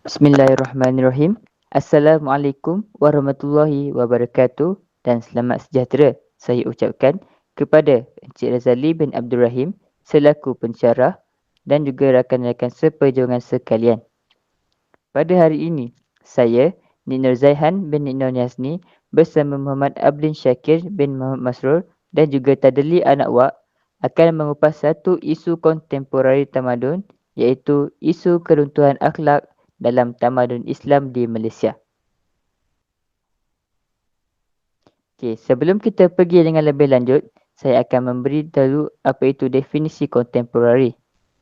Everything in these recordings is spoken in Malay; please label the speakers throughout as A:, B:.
A: Bismillahirrahmanirrahim. Assalamualaikum warahmatullahi wabarakatuh dan selamat sejahtera saya ucapkan kepada Encik Razali bin Abdul Rahim selaku pensyarah dan juga rakan-rakan seperjuangan sekalian. Pada hari ini, saya, Nik Nur Zaihan bin Nik Nur Yasni bersama Muhammad Ablin Syakir bin Muhammad Masrur dan juga Tadli Anak Wak akan mengupas satu isu kontemporari tamadun iaitu isu keruntuhan akhlak dalam tamadun Islam di Malaysia. Okey, sebelum kita pergi dengan lebih lanjut, saya akan memberi dahulu apa itu definisi kontemporari.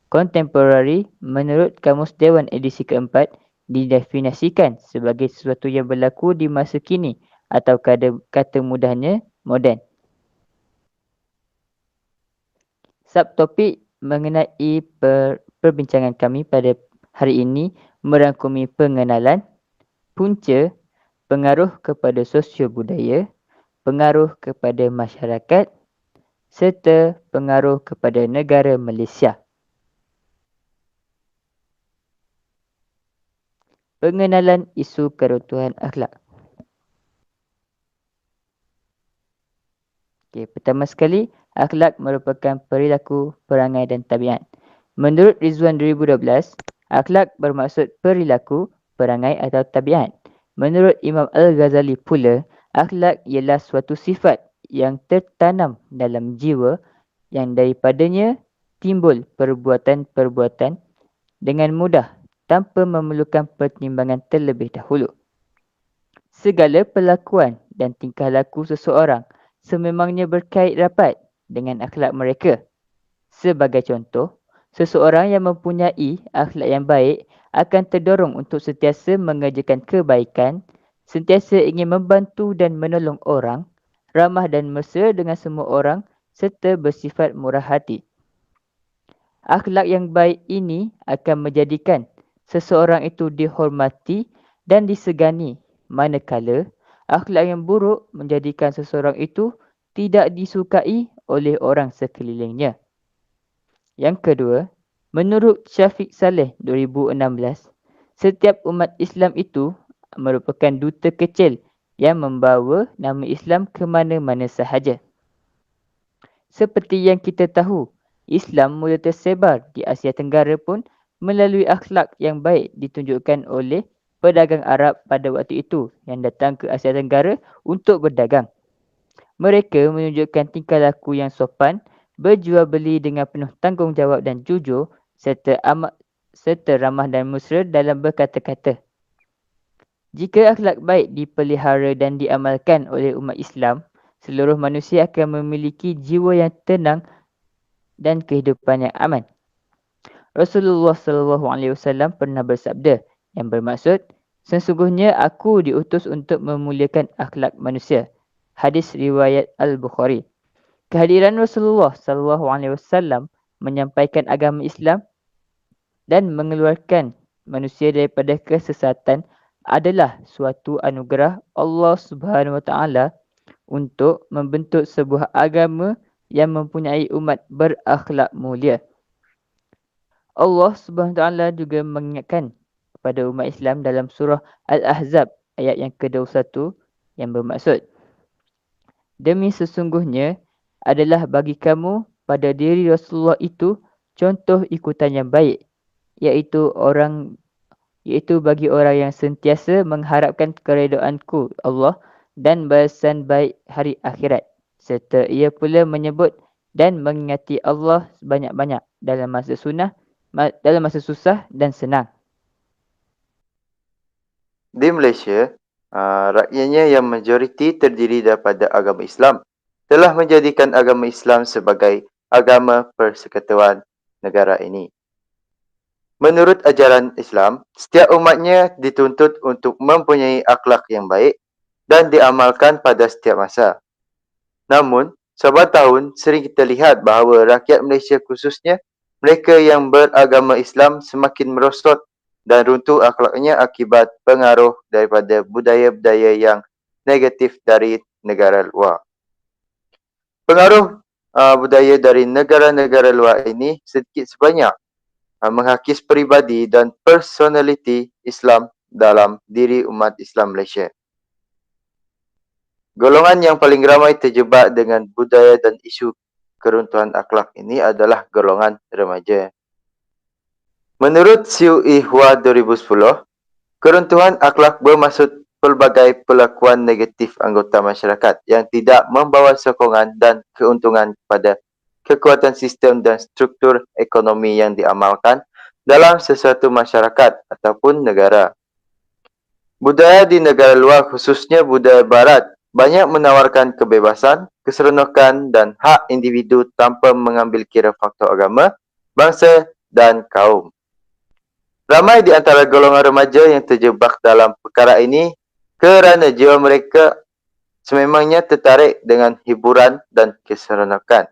A: Kontemporari menurut Kamus Dewan edisi keempat didefinisikan sebagai sesuatu yang berlaku di masa kini atau kata mudahnya moden. Subtopik mengenai perbincangan kami pada hari ini merangkumi pengenalan, punca, pengaruh kepada sosio budaya, pengaruh kepada masyarakat serta pengaruh kepada negara Malaysia. Pengenalan isu keruntuhan akhlak. Okey, pertama sekali, akhlak merupakan perilaku, perangai dan tabiat. Menurut Rizwan 2012, akhlak bermaksud perilaku, perangai atau tabiat. Menurut Imam Al-Ghazali pula, akhlak ialah suatu sifat yang tertanam dalam jiwa yang daripadanya timbul perbuatan-perbuatan dengan mudah tanpa memerlukan pertimbangan terlebih dahulu. Segala perlakuan dan tingkah laku seseorang sememangnya berkait rapat dengan akhlak mereka. Sebagai contoh, seseorang yang mempunyai akhlak yang baik akan terdorong untuk sentiasa mengerjakan kebaikan, sentiasa ingin membantu dan menolong orang, ramah dan mesra dengan semua orang serta bersifat murah hati. Akhlak yang baik ini akan menjadikan seseorang itu dihormati dan disegani, manakala akhlak yang buruk menjadikan seseorang itu tidak disukai oleh orang sekelilingnya. Yang kedua, menurut Syafiq Saleh 2016, setiap umat Islam itu merupakan duta kecil yang membawa nama Islam ke mana-mana sahaja. Seperti yang kita tahu, Islam mula tersebar di Asia Tenggara pun melalui akhlak yang baik ditunjukkan oleh pedagang Arab pada waktu itu yang datang ke Asia Tenggara untuk berdagang. Mereka menunjukkan tingkah laku yang sopan, berjual beli dengan penuh tanggungjawab dan jujur serta ramah dan mesra dalam berkata-kata. Jika akhlak baik dipelihara dan diamalkan oleh umat Islam, seluruh manusia akan memiliki jiwa yang tenang dan kehidupan yang aman. Rasulullah SAW pernah bersabda yang bermaksud, sesungguhnya aku diutus untuk memuliakan akhlak manusia. Hadis riwayat Al-Bukhari. Kehadiran Rasulullah SAW menyampaikan agama Islam dan mengeluarkan manusia daripada kesesatan adalah suatu anugerah Allah Subhanahu Wa Taala untuk membentuk sebuah agama yang mempunyai umat berakhlak mulia. Allah Subhanahu Wa Taala juga mengingatkan kepada umat Islam dalam surah Al-Ahzab ayat yang ke-21 yang bermaksud, demi sesungguhnya adalah bagi kamu pada diri Rasulullah itu contoh ikutan yang baik, iaitu bagi orang yang sentiasa mengharapkan keredaanku Allah dan balasan baik hari akhirat, serta ia pula menyebut dan mengingati Allah sebanyak-banyak dalam masa susah dan senang.
B: Di Malaysia, rakyatnya yang majoriti terdiri daripada agama Islam telah menjadikan agama Islam sebagai agama persekutuan negara ini. Menurut ajaran Islam, setiap umatnya dituntut untuk mempunyai akhlak yang baik dan diamalkan pada setiap masa. Namun, saban tahun sering kita lihat bahawa rakyat Malaysia khususnya mereka yang beragama Islam semakin merosot dan runtuh akhlaknya akibat pengaruh daripada budaya-budaya yang negatif dari negara luar. Pengaruh budaya dari negara-negara luar ini sedikit sebanyak menghakis peribadi dan personaliti Islam dalam diri umat Islam Malaysia. Golongan yang paling ramai terjebak dengan budaya dan isu keruntuhan akhlak ini adalah golongan remaja. Menurut Siu Ihwa 2010, keruntuhan akhlak bermaksud pelbagai perlakuan negatif anggota masyarakat yang tidak membawa sokongan dan keuntungan kepada kekuatan sistem dan struktur ekonomi yang diamalkan dalam sesuatu masyarakat ataupun negara. Budaya di negara luar, khususnya budaya barat, banyak menawarkan kebebasan, keseronokan dan hak individu tanpa mengambil kira faktor agama, bangsa dan kaum. Ramai di antara golongan remaja yang terjebak dalam perkara ini kerana jiwa mereka sememangnya tertarik dengan hiburan dan keseronokan.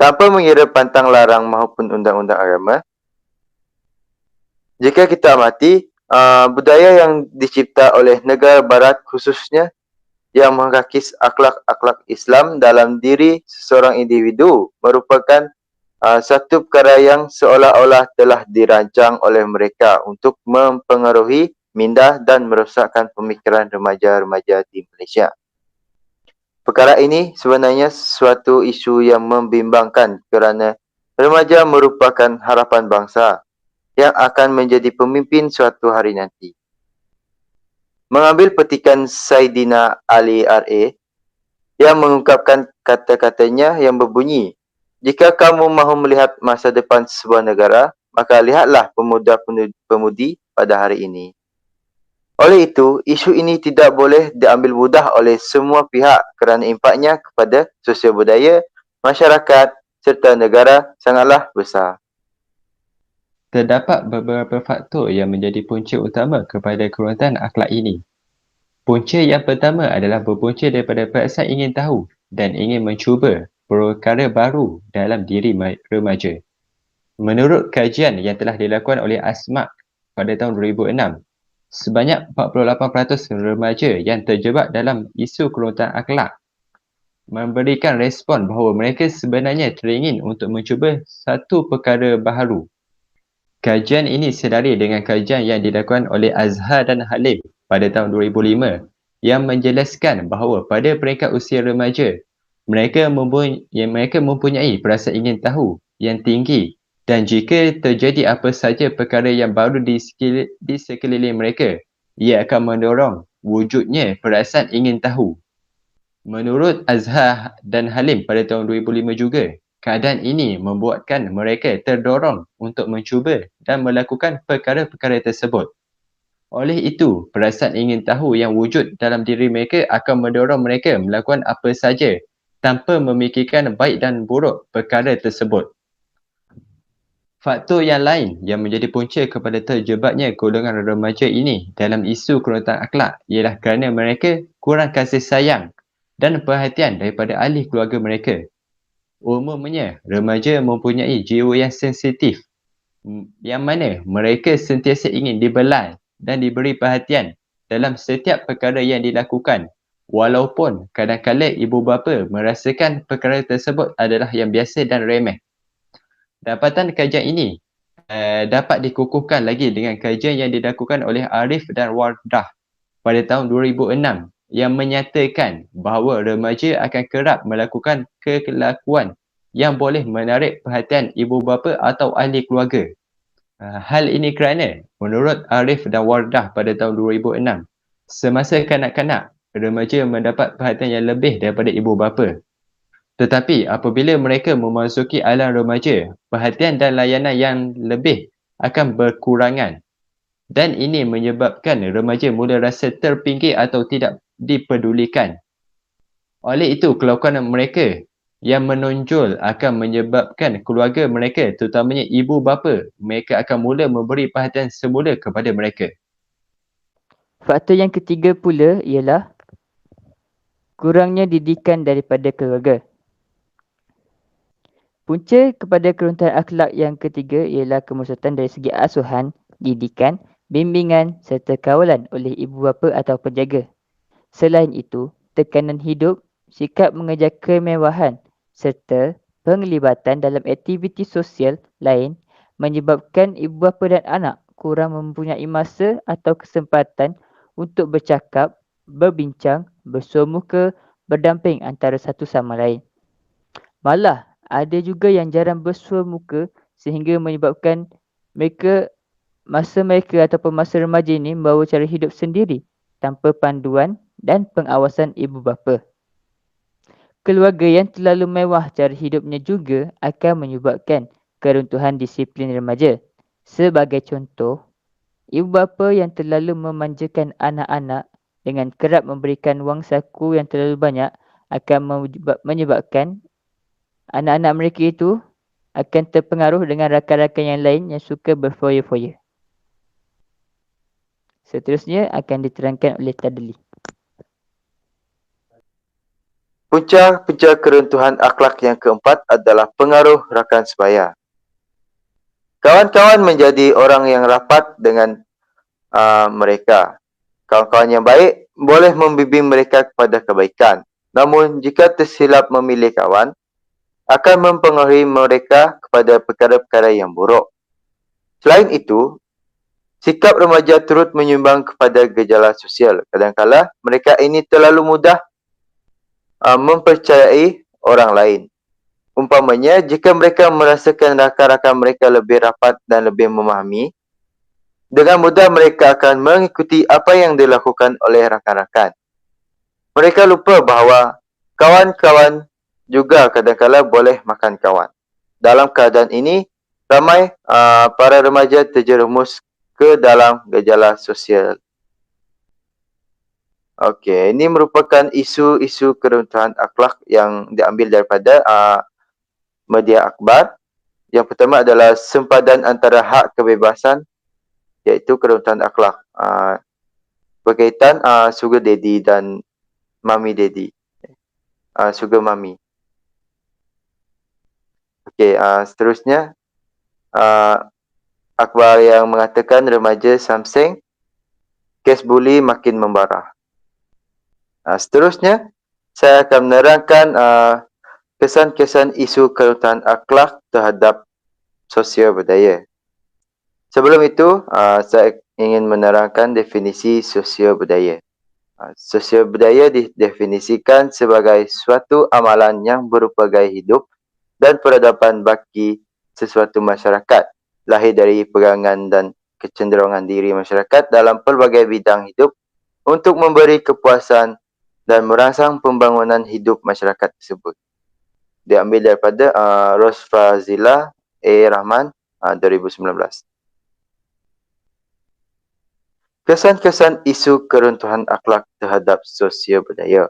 B: Tanpa mengira pantang larang maupun undang-undang agama, jika kita amati, budaya yang dicipta oleh negara barat khususnya yang menghakis akhlak-akhlak Islam dalam diri seseorang individu merupakan satu perkara yang seolah-olah telah dirancang oleh mereka untuk mempengaruhi, minda dan merosakkan pemikiran remaja-remaja di Malaysia. Perkara ini sebenarnya suatu isu yang membimbangkan kerana remaja merupakan harapan bangsa yang akan menjadi pemimpin suatu hari nanti. Mengambil petikan Saidina Ali R.A. yang mengungkapkan kata-katanya yang berbunyi, "Jika kamu mahu melihat masa depan sebuah negara, maka lihatlah pemuda-pemudi pada hari ini." Oleh itu, isu ini tidak boleh diambil mudah oleh semua pihak kerana impaknya kepada sosial budaya, masyarakat serta negara sangatlah besar.
C: Terdapat beberapa faktor yang menjadi punca utama kepada keruntuhan akhlak ini. Punca yang pertama adalah berpunca daripada perasaan ingin tahu dan ingin mencuba perkara baru dalam diri remaja. Menurut kajian yang telah dilakukan oleh ASMAK pada tahun 2006, sebanyak 48% remaja yang terjebak dalam isu keruntuhan akhlak memberikan respon bahawa mereka sebenarnya teringin untuk mencuba satu perkara baharu. Kajian ini sedari dengan kajian yang dilakukan oleh Azhar dan Halim pada tahun 2005 yang menjelaskan bahawa pada peringkat usia remaja, mereka mempunyai perasaan ingin tahu yang tinggi dan jika terjadi apa saja perkara yang baru di sekeliling mereka, ia akan mendorong wujudnya perasaan ingin tahu. Menurut Azhar dan Halim pada tahun 2005 juga, keadaan ini membuatkan mereka terdorong untuk mencuba dan melakukan perkara-perkara tersebut. Oleh itu, perasaan ingin tahu yang wujud dalam diri mereka akan mendorong mereka melakukan apa saja tanpa memikirkan baik dan buruk perkara tersebut. Faktor yang lain yang menjadi punca kepada terjebaknya golongan remaja ini dalam isu keruntuhan akhlak ialah kerana mereka kurang kasih sayang dan perhatian daripada ahli keluarga mereka. Umumnya, remaja mempunyai jiwa yang sensitif, yang mana mereka sentiasa ingin dibelai dan diberi perhatian dalam setiap perkara yang dilakukan, walaupun kadang-kadang ibu bapa merasakan perkara tersebut adalah yang biasa dan remeh. Dapatan kajian ini dapat dikukuhkan lagi dengan kajian yang dilakukan oleh Arif dan Wardah pada tahun 2006 yang menyatakan bahawa remaja akan kerap melakukan kelakuan yang boleh menarik perhatian ibu bapa atau ahli keluarga. Hal ini kerana menurut Arif dan Wardah pada tahun 2006, semasa kanak-kanak, remaja mendapat perhatian yang lebih daripada ibu bapa. Tetapi apabila mereka memasuki alam remaja, perhatian dan layanan yang lebih akan berkurangan. Dan ini menyebabkan remaja mula rasa terpinggir atau tidak dipedulikan. Oleh itu, kelakuan mereka yang menonjol akan menyebabkan keluarga mereka, terutamanya ibu bapa, mereka akan mula memberi perhatian semula kepada mereka.
A: Faktor yang ketiga pula ialah kurangnya didikan daripada keluarga. Punca kepada keruntuhan akhlak yang ketiga ialah kemusuhan dari segi asuhan, didikan, bimbingan serta kawalan oleh ibu bapa atau penjaga. Selain itu, tekanan hidup, sikap mengejar kemewahan serta penglibatan dalam aktiviti sosial lain menyebabkan ibu bapa dan anak kurang mempunyai masa atau kesempatan untuk bercakap, berbincang, bersua muka, berdamping antara satu sama lain. Malah, ada juga yang jarang bersua muka sehingga menyebabkan masa mereka ataupun masa remaja ini membawa cara hidup sendiri tanpa panduan dan pengawasan ibu bapa. Keluarga yang terlalu mewah cara hidupnya juga akan menyebabkan keruntuhan disiplin remaja. Sebagai contoh, ibu bapa yang terlalu memanjakan anak-anak dengan kerap memberikan wang saku yang terlalu banyak akan menyebabkan anak-anak mereka itu akan terpengaruh dengan rakan-rakan yang lain yang suka berfoya-foya. Seterusnya akan diterangkan oleh Tadli.
B: Punca-punca keruntuhan akhlak yang keempat adalah pengaruh rakan sebaya. Kawan-kawan menjadi orang yang rapat dengan mereka. Kawan-kawan yang baik boleh membimbing mereka kepada kebaikan. Namun, jika tersilap memilih kawan, akan mempengaruhi mereka kepada perkara-perkara yang buruk. Selain itu, sikap remaja turut menyumbang kepada gejala sosial. Kadang-kadang mereka ini terlalu mudah mempercayai orang lain. Umpamanya, jika mereka merasakan rakan-rakan mereka lebih rapat dan lebih memahami, dengan mudah mereka akan mengikuti apa yang dilakukan oleh rakan-rakan. Mereka lupa bahawa kawan-kawan juga kadang-kadang boleh makan kawan. Dalam keadaan ini, ramai para remaja terjerumus ke dalam gejala sosial. Okey, ini merupakan isu-isu keruntuhan akhlak yang diambil daripada media akhbar. Yang pertama adalah sempadan antara hak kebebasan iaitu keruntuhan akhlak. Berkaitan sugar daddy dan mommy daddy. Sugar mommy. Okey, seterusnya akhbar yang mengatakan remaja Samseng kes buli makin membara. Seterusnya, saya akan menerangkan kesan-kesan isu keruntuhan akhlak terhadap sosial budaya. Sebelum itu, saya ingin menerangkan definisi sosial budaya. Sosial budaya didefinisikan sebagai suatu amalan yang berupa gaya hidup dan peradaban bagi sesuatu masyarakat, lahir dari pegangan dan kecenderungan diri masyarakat dalam pelbagai bidang hidup untuk memberi kepuasan dan merangsang pembangunan hidup masyarakat tersebut. Diambil daripada Rosfazila A. Rahman 2019. Kesan-kesan isu keruntuhan akhlak terhadap sosial budaya.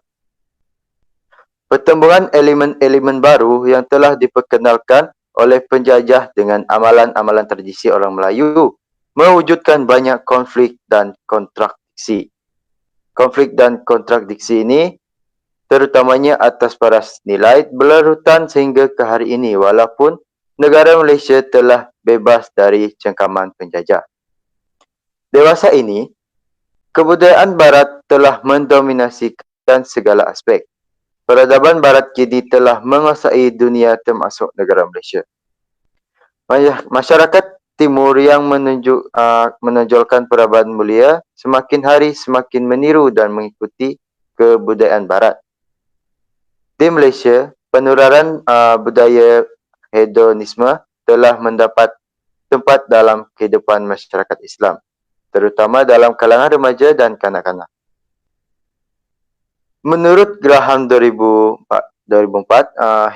B: Pertembungan elemen-elemen baru yang telah diperkenalkan oleh penjajah dengan amalan-amalan tradisi orang Melayu mewujudkan banyak konflik dan kontradiksi. Konflik dan kontradiksi ini terutamanya atas paras nilai berlarutan sehingga ke hari ini walaupun negara Malaysia telah bebas dari cengkaman penjajah. Dewasa ini, kebudayaan barat telah mendominasikan segala aspek. Peradaban barat kini telah menguasai dunia termasuk negara Malaysia. Masyarakat Timur yang menonjolkan peradaban mulia semakin hari semakin meniru dan mengikuti kebudayaan barat. Di Malaysia, penularan budaya hedonisme telah mendapat tempat dalam kehidupan masyarakat Islam, terutama dalam kalangan remaja dan kanak-kanak. Menurut Graham 2004,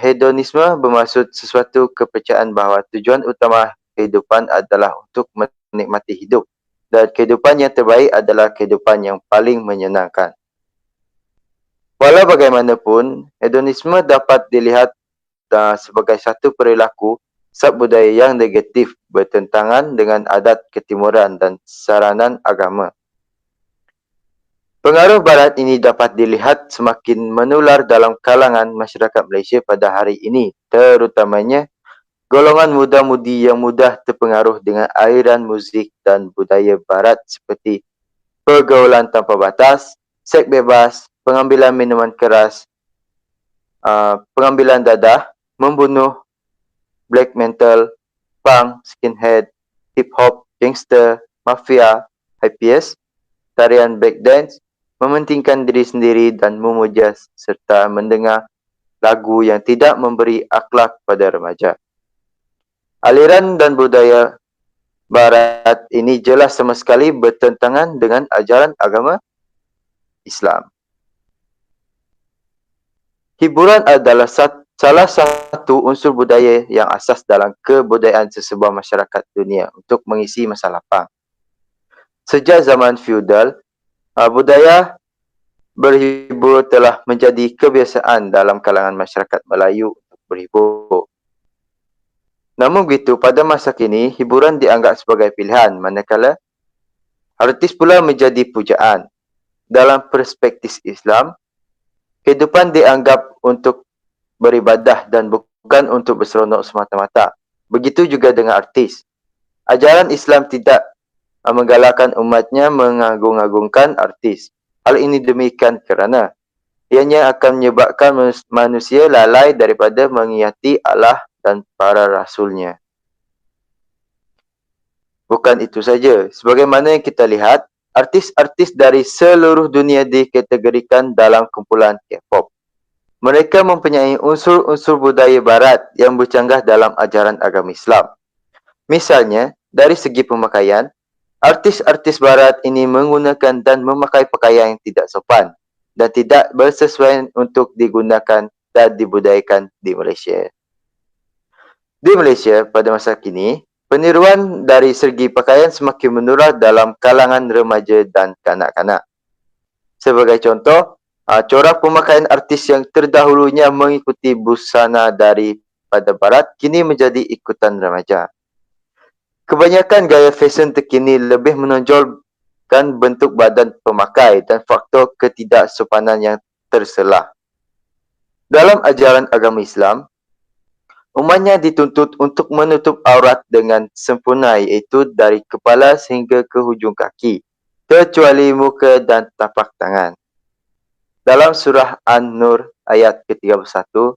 B: hedonisme bermaksud sesuatu kepercayaan bahawa tujuan utama kehidupan adalah untuk menikmati hidup dan kehidupan yang terbaik adalah kehidupan yang paling menyenangkan. Walau bagaimanapun, hedonisme dapat dilihat sebagai satu perilaku subbudaya yang negatif bertentangan dengan adat ketimuran dan saranan agama. Pengaruh barat ini dapat dilihat semakin menular dalam kalangan masyarakat Malaysia pada hari ini, terutamanya golongan muda-mudi yang mudah terpengaruh dengan aliran muzik dan budaya barat seperti pergaulan tanpa batas, seks bebas, pengambilan minuman keras, pengambilan dadah, membunuh, black metal, punk, skinhead, hip hop, gangster, mafia, hippies, tarian breakdance, mementingkan diri sendiri dan memuja serta mendengar lagu yang tidak memberi akhlak pada remaja. Aliran dan budaya Barat ini jelas sama sekali bertentangan dengan ajaran agama Islam. Hiburan adalah salah satu unsur budaya yang asas dalam kebudayaan sesebuah masyarakat dunia untuk mengisi masa lapang. Sejak zaman feudal, budaya berhibur telah menjadi kebiasaan dalam kalangan masyarakat Melayu untuk berhibur. Namun begitu, pada masa kini, hiburan dianggap sebagai pilihan, manakala artis pula menjadi pujaan. Dalam perspektif Islam, kehidupan dianggap untuk beribadah dan bukan untuk berseronok semata-mata. Begitu juga dengan artis. Ajaran Islam tidak menggalakkan umatnya mengagung-agungkan artis. Hal ini demikian kerana ianya akan menyebabkan manusia lalai daripada mengingati Allah dan para rasulnya. Bukan itu saja, sebagaimana yang kita lihat, artis-artis dari seluruh dunia dikategorikan dalam kumpulan K-pop. Mereka mempunyai unsur-unsur budaya barat yang bercanggah dalam ajaran agama Islam. Misalnya, dari segi pemakaian, artis-artis barat ini menggunakan dan memakai pakaian yang tidak sopan dan tidak bersesuaian untuk digunakan dan dibudayakan di Malaysia. Di Malaysia, pada masa kini, peniruan dari segi pakaian semakin menular dalam kalangan remaja dan kanak-kanak. Sebagai contoh, corak pemakaian artis yang terdahulunya mengikuti busana daripada barat kini menjadi ikutan remaja. Kebanyakan gaya fashion terkini lebih menonjolkan bentuk badan pemakai dan faktor ketidaksopanan yang terselah. Dalam ajaran agama Islam, umatnya dituntut untuk menutup aurat dengan sempurna, iaitu dari kepala sehingga ke hujung kaki, kecuali muka dan tapak tangan. Dalam surah An-Nur ayat ke-31,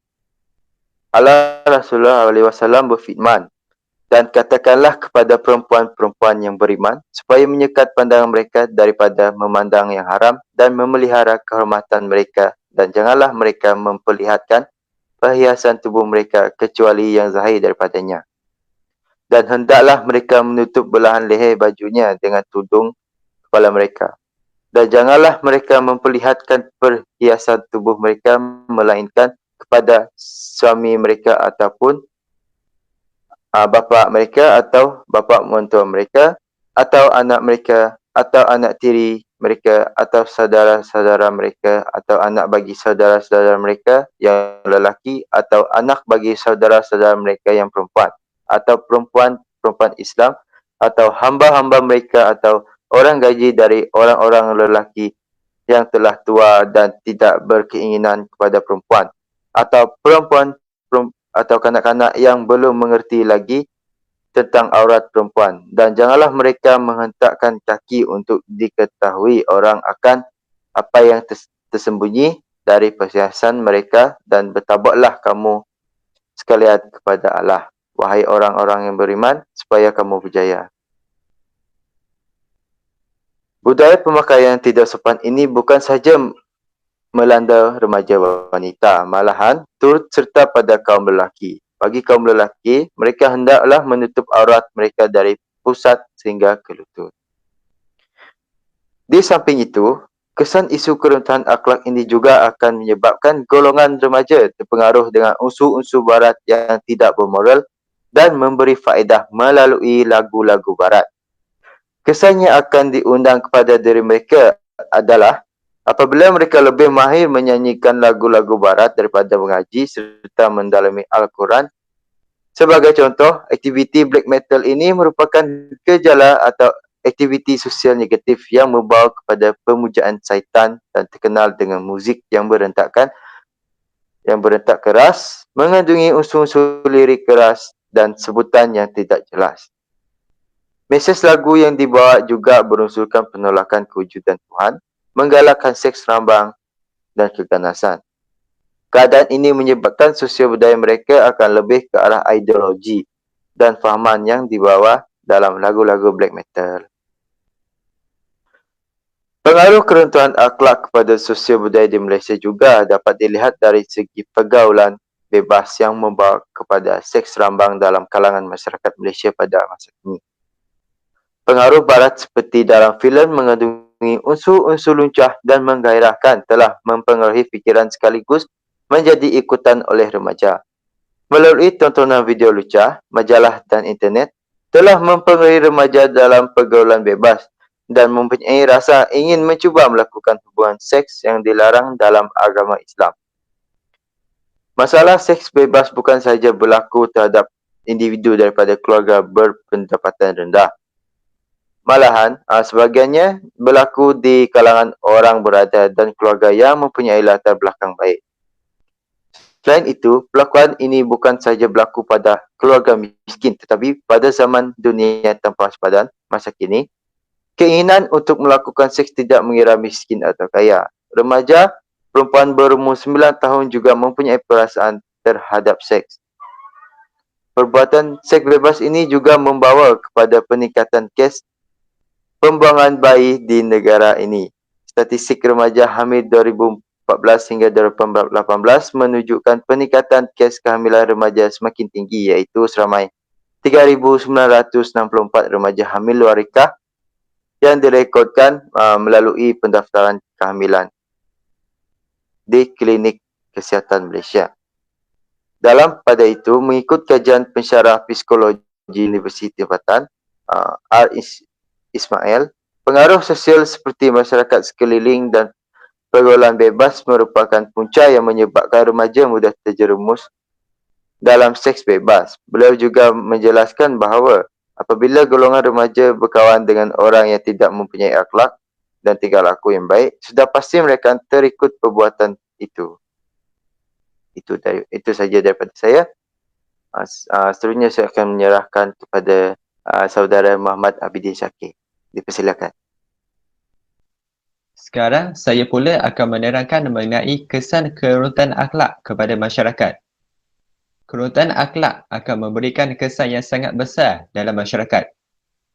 B: Allah Rasulullah SAW berfirman, dan katakanlah kepada perempuan-perempuan yang beriman supaya menyekat pandangan mereka daripada memandang yang haram dan memelihara kehormatan mereka, dan janganlah mereka memperlihatkan perhiasan tubuh mereka kecuali yang zahir daripadanya. Dan hendaklah mereka menutup belahan leher bajunya dengan tudung kepala mereka. Dan janganlah mereka memperlihatkan perhiasan tubuh mereka melainkan kepada suami mereka ataupun bapa mereka atau bapa mentua mereka atau anak mereka atau anak tiri mereka atau saudara-saudara mereka atau anak bagi saudara-saudara mereka yang lelaki atau anak bagi saudara-saudara mereka yang perempuan atau perempuan-perempuan Islam atau hamba-hamba mereka atau orang gaji dari orang-orang lelaki yang telah tua dan tidak berkeinginan kepada perempuan atau perempuan atau kanak-kanak yang belum mengerti lagi tentang aurat perempuan, dan janganlah mereka menghentakkan kaki untuk diketahui orang akan apa yang tersembunyi dari perhiasan mereka, dan bertawaklah kamu sekalian kepada Allah, wahai orang-orang yang beriman, supaya kamu berjaya. Budaya pemakaian tidak sopan ini bukan sahaja melanda remaja wanita, malahan turut serta pada kaum lelaki. Bagi kaum lelaki, mereka hendaklah menutup aurat mereka dari pusat sehingga ke lutut. Di samping itu, kesan isu keruntuhan akhlak ini juga akan menyebabkan golongan remaja terpengaruh dengan unsur-unsur barat yang tidak bermoral dan memberi faedah melalui lagu-lagu barat. Kesan yang akan diundang kepada diri mereka adalah apabila mereka lebih mahir menyanyikan lagu-lagu barat daripada mengaji serta mendalami Al-Quran. Sebagai contoh, aktiviti black metal ini merupakan gejala atau aktiviti sosial negatif yang membawa kepada pemujaan syaitan dan terkenal dengan muzik yang berentak keras, mengandungi unsur-unsur lirik keras dan sebutan yang tidak jelas. Mesej lagu yang dibawa juga berunsurkan penolakan kewujudan Tuhan, menggalakkan seks rambang dan keganasan. Keadaan ini menyebabkan sosial budaya mereka akan lebih ke arah ideologi dan fahaman yang dibawa dalam lagu-lagu black metal. Pengaruh keruntuhan akhlak kepada sosial budaya di Malaysia juga dapat dilihat dari segi pergaulan bebas yang membawa kepada seks rambang dalam kalangan masyarakat Malaysia pada masa kini. Pengaruh barat seperti dalam filem mengandungi unsur-unsur luncah dan menggairahkan telah mempengaruhi fikiran sekaligus menjadi ikutan oleh remaja. Melalui tontonan video lucah, majalah dan internet telah mempengaruhi remaja dalam pergaulan bebas dan mempunyai rasa ingin mencuba melakukan hubungan seks yang dilarang dalam agama Islam. Masalah seks bebas bukan sahaja berlaku terhadap individu daripada keluarga berpendapatan rendah. Malahan, sebahagiannya berlaku di kalangan orang berada dan keluarga yang mempunyai latar belakang baik. Selain itu, perlakuan ini bukan sahaja berlaku pada keluarga miskin tetapi pada zaman dunia tanpa sepadan masa kini, keinginan untuk melakukan seks tidak mengira miskin atau kaya. Remaja, perempuan berumur 9 tahun juga mempunyai perasaan terhadap seks. Perbuatan seks bebas ini juga membawa kepada peningkatan kes pembuangan bayi di negara ini. Statistik remaja hamil 2014 hingga 2018 menunjukkan peningkatan kes kehamilan remaja semakin tinggi iaitu seramai 3,964 remaja hamil luar nikah yang direkodkan melalui pendaftaran kehamilan di Klinik Kesihatan Malaysia. Pada itu, mengikut kajian pensyarah psikologi Universiti Tempatan, R. Ismail, pengaruh sosial seperti masyarakat sekeliling dan pergaulan bebas merupakan punca yang menyebabkan remaja mudah terjerumus dalam seks bebas. Beliau juga menjelaskan bahawa apabila golongan remaja berkawan dengan orang yang tidak mempunyai akhlak dan tingkah laku yang baik, sudah pasti mereka terikut perbuatan itu. Itu saja daripada saya. Seterusnya saya akan menyerahkan kepada saudara Muhammad Abidin Syakir. Dipersilakan.
C: Sekarang saya pula akan menerangkan mengenai kesan keruntuhan akhlak kepada masyarakat. Keruntuhan akhlak akan memberikan kesan yang sangat besar dalam masyarakat.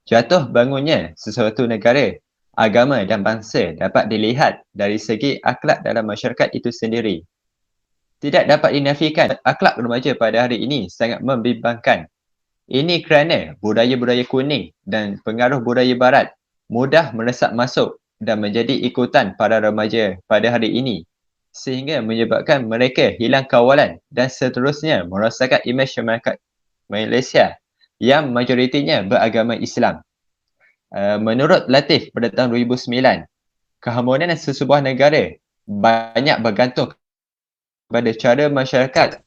C: Jatuh bangunnya sesuatu negara, agama dan bangsa dapat dilihat dari segi akhlak dalam masyarakat itu sendiri. Tidak dapat dinafikan, akhlak remaja pada hari ini sangat membimbangkan. Ini kerana budaya-budaya kuning dan pengaruh budaya barat mudah meresap masuk dan menjadi ikutan para remaja pada hari ini, sehingga menyebabkan mereka hilang kawalan dan seterusnya merosakkan imej masyarakat Malaysia yang majoritinya beragama Islam. Menurut Latif pada tahun 2009, keharmonian sesebuah negara banyak bergantung pada cara masyarakat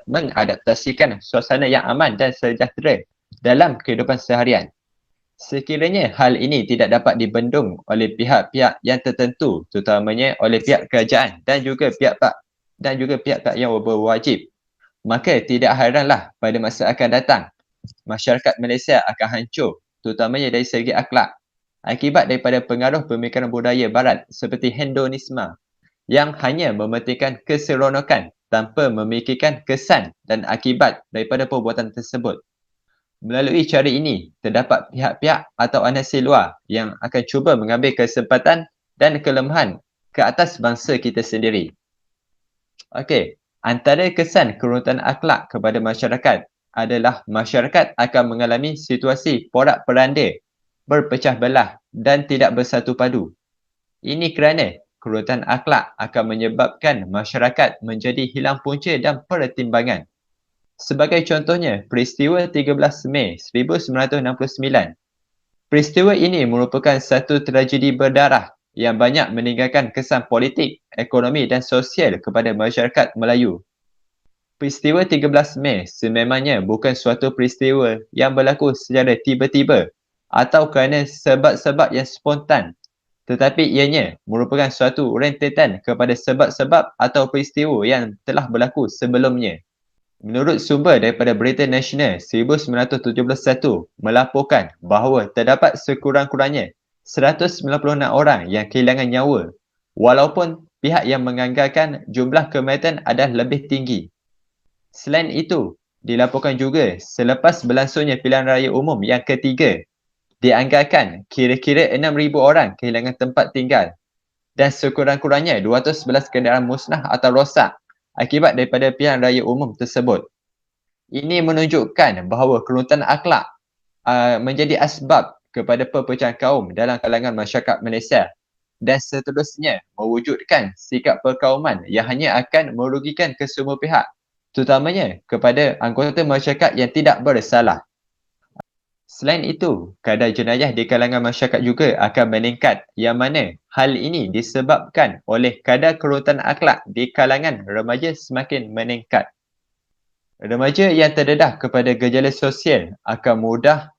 C: mengadaptasikan suasana yang aman dan sejahtera dalam kehidupan seharian. Sekiranya hal ini tidak dapat dibendung oleh pihak-pihak yang tertentu, terutamanya oleh pihak kerajaan dan juga pihak-pihak yang berwajib, maka tidak heranlah pada masa akan datang masyarakat Malaysia akan hancur, terutamanya dari segi akhlak, akibat daripada pengaruh pemikiran budaya barat seperti hedonisme yang hanya mementingkan keseronokan tanpa memikirkan kesan dan akibat daripada perbuatan tersebut. Melalui cara ini, terdapat pihak-pihak atau anasi luar yang akan cuba mengambil kesempatan dan kelemahan ke atas bangsa kita sendiri. Okey, antara kesan keruntuhan akhlak kepada masyarakat adalah masyarakat akan mengalami situasi porak-peranda, berpecah belah dan tidak bersatu padu. Ini kerana keruntuhan akhlak akan menyebabkan masyarakat menjadi hilang punca dan pertimbangan. Sebagai contohnya, peristiwa 13 Mei 1969. Peristiwa ini merupakan satu tragedi berdarah yang banyak meninggalkan kesan politik, ekonomi dan sosial kepada masyarakat Melayu. Peristiwa 13 Mei sememangnya bukan suatu peristiwa yang berlaku secara tiba-tiba atau kerana sebab-sebab yang spontan, tetapi ianya merupakan suatu rentetan kepada sebab-sebab atau peristiwa yang telah berlaku sebelumnya. Menurut sumber daripada Berita Nasional 1971 melaporkan bahawa terdapat sekurang-kurangnya 196 orang yang kehilangan nyawa, walaupun pihak yang menganggarkan jumlah kematian adalah lebih tinggi. Selain itu, Dilaporkan juga selepas berlangsungnya pilihan raya umum yang ketiga, dianggarkan kira-kira 6,000 orang kehilangan tempat tinggal dan sekurang-kurangnya 211 kenderaan musnah atau rosak akibat daripada pilihan raya umum tersebut. Ini menunjukkan bahawa keruntuhan akhlak menjadi asbab kepada perpecahan kaum dalam kalangan masyarakat Malaysia dan seterusnya mewujudkan sikap perkauman yang hanya akan merugikan kesemua pihak, terutamanya kepada anggota masyarakat yang tidak bersalah. Selain itu, kadar jenayah di kalangan masyarakat juga akan meningkat yang mana hal ini disebabkan oleh kadar keruntuhan akhlak di kalangan remaja semakin meningkat. Remaja yang terdedah kepada gejala sosial akan mudah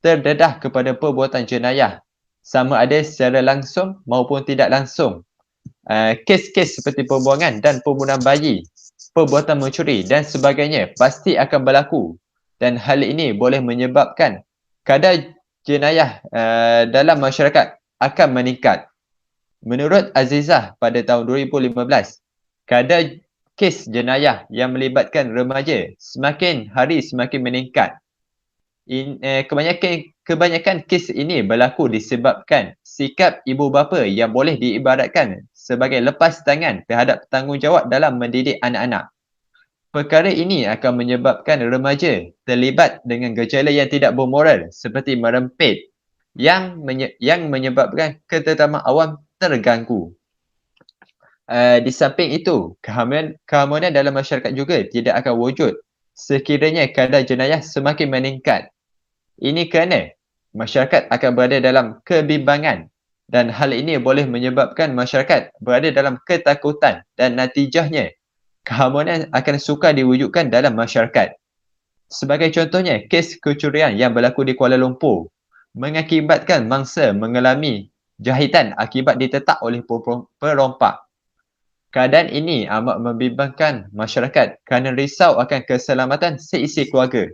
C: terdedah kepada perbuatan jenayah sama ada secara langsung maupun tidak langsung. Kes-kes seperti pembuangan dan pembunuhan bayi, perbuatan mencuri dan sebagainya pasti akan berlaku dan hal ini boleh menyebabkan kadar jenayah dalam masyarakat akan meningkat. Menurut Azizah pada tahun 2015, kadar kes jenayah yang melibatkan remaja semakin hari semakin meningkat. Kebanyakan kes ini berlaku disebabkan sikap ibu bapa yang boleh diibaratkan sebagai lepas tangan terhadap tanggungjawab dalam mendidik anak-anak. Perkara ini akan menyebabkan remaja terlibat dengan gejala yang tidak bermoral seperti merempit yang menyebabkan ketentaman awam terganggu. Di samping itu, keharmonian dalam masyarakat juga tidak akan wujud sekiranya kadar jenayah semakin meningkat. Ini kerana masyarakat akan berada dalam kebimbangan dan hal ini boleh menyebabkan masyarakat berada dalam ketakutan dan natijahnya keharmonian akan sukar diwujudkan dalam masyarakat. Sebagai contohnya, kes kecurian yang berlaku di Kuala Lumpur mengakibatkan mangsa mengalami jahitan akibat ditetak oleh perompak. Keadaan ini amat membimbangkan masyarakat kerana risau akan keselamatan seisi keluarga.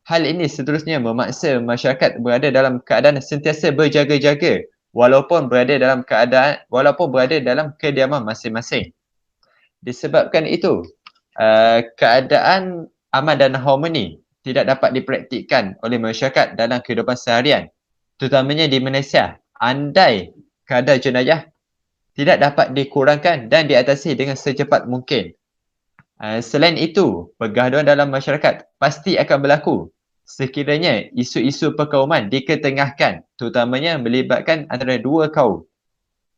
C: Hal ini seterusnya memaksa masyarakat berada dalam keadaan sentiasa berjaga-jaga walaupun berada dalam kediaman masing-masing. Disebabkan itu, keadaan aman dan harmoni tidak dapat dipraktikkan oleh masyarakat dalam kehidupan seharian, terutamanya di Malaysia. Andai kadar jenayah tidak dapat dikurangkan dan diatasi dengan secepat mungkin. Selain itu, pergaduhan dalam masyarakat pasti akan berlaku sekiranya isu-isu perkauman diketengahkan, terutamanya melibatkan antara dua kaum.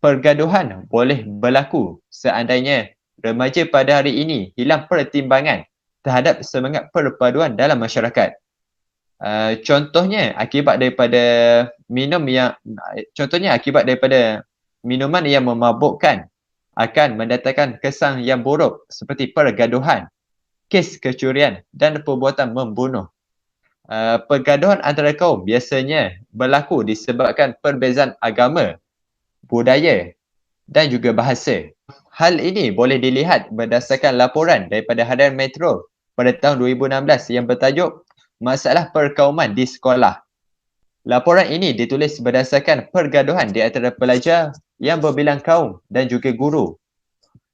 C: Pergaduhan boleh berlaku seandainya remaja pada hari ini hilang pertimbangan terhadap semangat perpaduan dalam masyarakat. Contohnya akibat daripada minuman yang memabukkan akan mendatangkan kesan yang buruk seperti pergaduhan, kes kecurian dan perbuatan membunuh. Pergaduhan antara kaum biasanya berlaku disebabkan perbezaan agama, budaya dan juga bahasa. Hal ini boleh dilihat berdasarkan laporan daripada Harian Metro pada tahun 2016 yang bertajuk Masalah Perkauman di Sekolah. Laporan ini ditulis berdasarkan pergaduhan di antara pelajar yang berbilang kaum dan juga guru.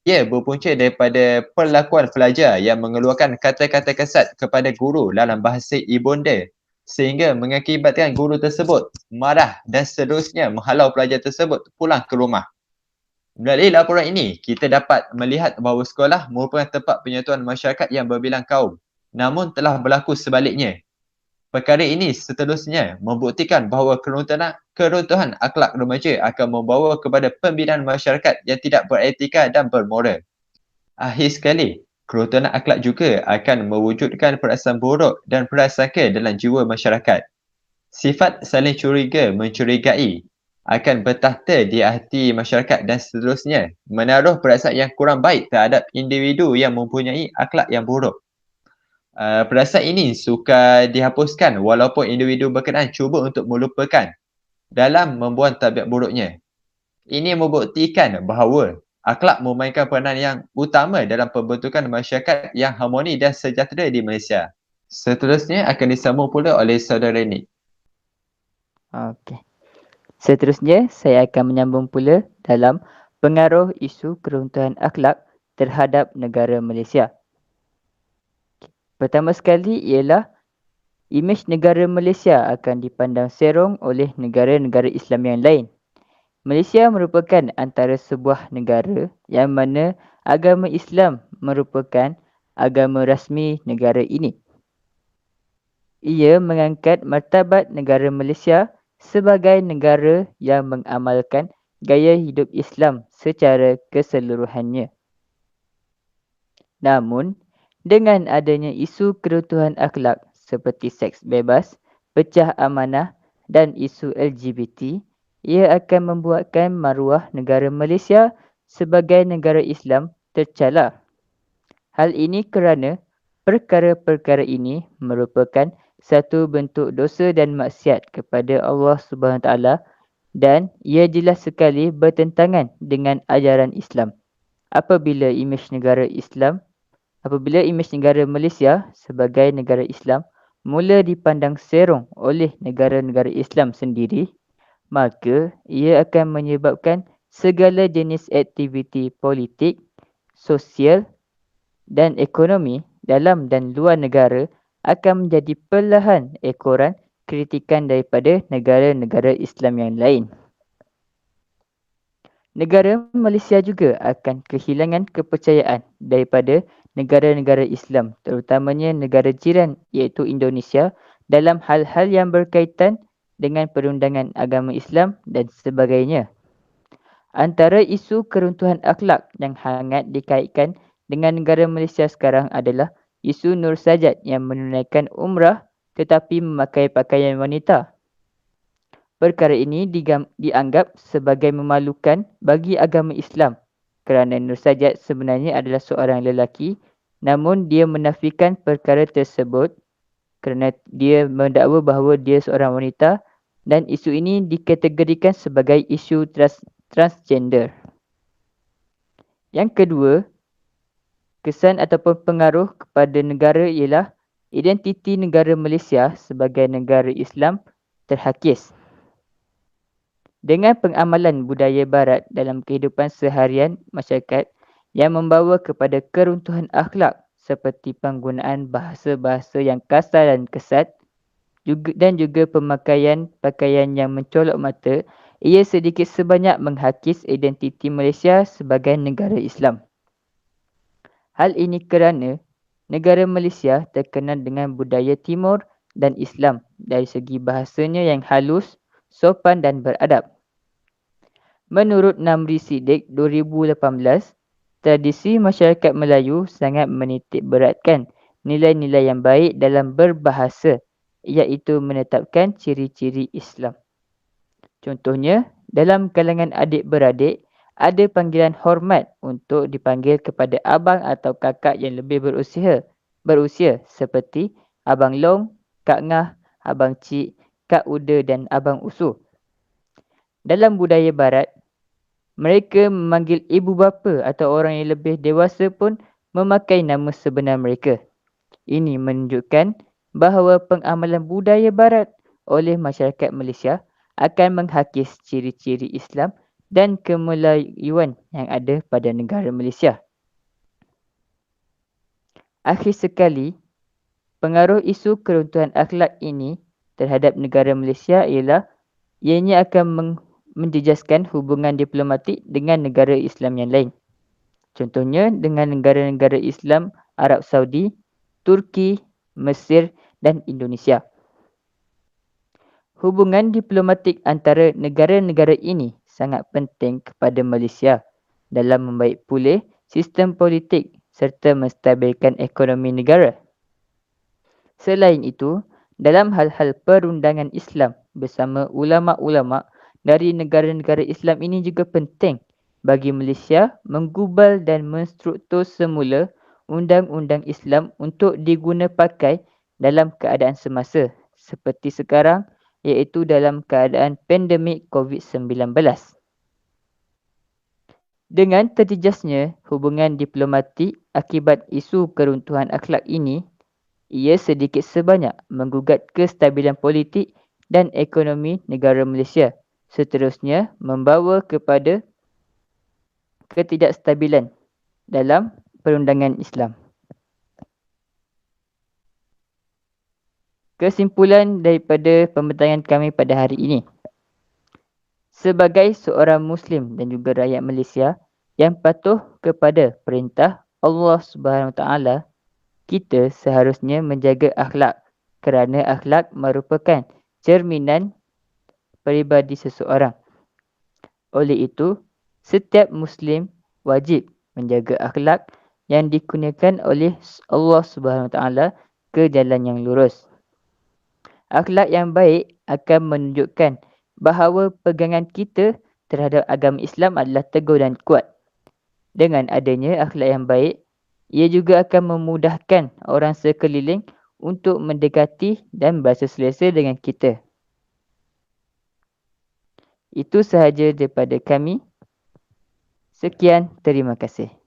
C: Ia berpunca daripada perlakuan pelajar yang mengeluarkan kata-kata kesat kepada guru dalam bahasa ibunda sehingga mengakibatkan guru tersebut marah dan seterusnya menghalau pelajar tersebut pulang ke rumah. Melalui laporan ini, kita dapat melihat bahawa sekolah merupakan tempat penyatuan masyarakat yang berbilang kaum, namun telah berlaku sebaliknya. Perkara ini seterusnya membuktikan bahawa keruntuhan akhlak remaja akan membawa kepada pembinaan masyarakat yang tidak beretika dan bermoral. Akhir sekali, keruntuhan akhlak juga akan mewujudkan perasaan buruk dan prasangka dalam jiwa masyarakat. Sifat saling curiga mencurigai akan bertahta di hati masyarakat dan seterusnya menaruh perasaan yang kurang baik terhadap individu yang mempunyai akhlak yang buruk. Perasaan ini sukar dihapuskan walaupun individu berkenaan cuba untuk melupakan dalam membuang tabiat buruknya. Ini membuktikan bahawa akhlak memainkan peranan yang utama dalam pembentukan masyarakat yang harmoni dan sejahtera di Malaysia. Seterusnya akan disambung pula oleh saudara Nick.
A: Okey. Seterusnya, saya akan menyambung pula dalam pengaruh isu keruntuhan akhlak terhadap negara Malaysia. Pertama sekali ialah imej negara Malaysia akan dipandang serong oleh negara-negara Islam yang lain. Malaysia merupakan antara sebuah negara yang mana agama Islam merupakan agama rasmi negara ini. Ia mengangkat martabat negara Malaysia sebagai negara yang mengamalkan gaya hidup Islam secara keseluruhannya. Namun, dengan adanya isu keruntuhan akhlak seperti seks bebas, pecah amanah dan isu LGBT, ia akan membuatkan maruah negara Malaysia sebagai negara Islam tercalar. Hal ini kerana perkara-perkara ini merupakan satu bentuk dosa dan maksiat kepada Allah Subhanahu Taala dan ia jelas sekali bertentangan dengan ajaran Islam. Apabila imej negara Malaysia sebagai negara Islam mula dipandang serong oleh negara-negara Islam sendiri, maka ia akan menyebabkan segala jenis aktiviti politik, sosial dan ekonomi dalam dan luar negara akan menjadi perlahan ekoran kritikan daripada negara-negara Islam yang lain. Negara Malaysia juga akan kehilangan kepercayaan daripada negara-negara Islam, terutamanya negara jiran iaitu Indonesia dalam hal-hal yang berkaitan dengan perundangan agama Islam dan sebagainya. Antara isu keruntuhan akhlak yang hangat dikaitkan dengan negara Malaysia sekarang adalah isu Nur Sajat yang menunaikan umrah tetapi memakai pakaian wanita. Perkara ini dianggap sebagai memalukan bagi agama Islam kerana Nur Sajat sebenarnya adalah seorang lelaki namun dia menafikan perkara tersebut kerana dia mendakwa bahawa dia seorang wanita dan isu ini dikategorikan sebagai isu transgender. Yang kedua, kesan ataupun pengaruh kepada negara ialah identiti negara Malaysia sebagai negara Islam terhakis. Dengan pengamalan budaya barat dalam kehidupan seharian masyarakat yang membawa kepada keruntuhan akhlak seperti penggunaan bahasa-bahasa yang kasar dan kesat dan juga pemakaian pakaian yang mencolok mata, ia sedikit sebanyak menghakis identiti Malaysia sebagai negara Islam. Hal ini kerana negara Malaysia terkenal dengan budaya timur dan Islam dari segi bahasanya yang halus, sopan dan beradab. Menurut Namri Siddiq 2018, tradisi masyarakat Melayu sangat menitik beratkan nilai-nilai yang baik dalam berbahasa iaitu menetapkan ciri-ciri Islam. Contohnya, dalam kalangan adik-beradik, ada panggilan hormat untuk dipanggil kepada abang atau kakak yang lebih berusia seperti Abang Long, Kak Ngah, Abang Cik, Kak Uda dan Abang Usu. Dalam budaya barat, mereka memanggil ibu bapa atau orang yang lebih dewasa pun memakai nama sebenar mereka. Ini menunjukkan bahawa pengamalan budaya barat oleh masyarakat Malaysia akan menghakis ciri-ciri Islam dan kemelayuan yang ada pada negara Malaysia. Akhir sekali, pengaruh isu keruntuhan akhlak ini terhadap negara Malaysia ialah ianya akan menjejaskan hubungan diplomatik dengan negara Islam yang lain. Contohnya dengan negara-negara Islam Arab Saudi, Turki, Mesir dan Indonesia. Hubungan diplomatik antara negara-negara ini sangat penting kepada Malaysia dalam membaik pulih sistem politik serta menstabilkan ekonomi negara. Selain itu, dalam hal-hal perundangan Islam bersama ulama'-ulama' dari negara-negara Islam ini juga penting bagi Malaysia menggubal dan menstruktur semula undang-undang Islam untuk diguna pakai dalam keadaan semasa seperti sekarang iaitu dalam keadaan pandemik COVID-19. Dengan terjejasnya hubungan diplomatik akibat isu keruntuhan akhlak ini, ia sedikit sebanyak menggugat kestabilan politik dan ekonomi negara Malaysia. Seterusnya membawa kepada ketidakstabilan dalam perundangan Islam. Kesimpulan daripada pembincangan kami pada hari ini. Sebagai seorang Muslim dan juga rakyat Malaysia yang patuh kepada perintah Allah Subhanahu Wa Taala, kita seharusnya menjaga akhlak kerana akhlak merupakan cerminan peribadi seseorang. Oleh itu, setiap Muslim wajib menjaga akhlak yang dikurniakan oleh Allah Subhanahu Wa Taala ke jalan yang lurus. Akhlak yang baik akan menunjukkan bahawa pegangan kita terhadap agama Islam adalah teguh dan kuat. Dengan adanya akhlak yang baik, ia juga akan memudahkan orang sekeliling untuk mendekati dan berasa selesa dengan kita. Itu sahaja daripada kami. Sekian, terima kasih.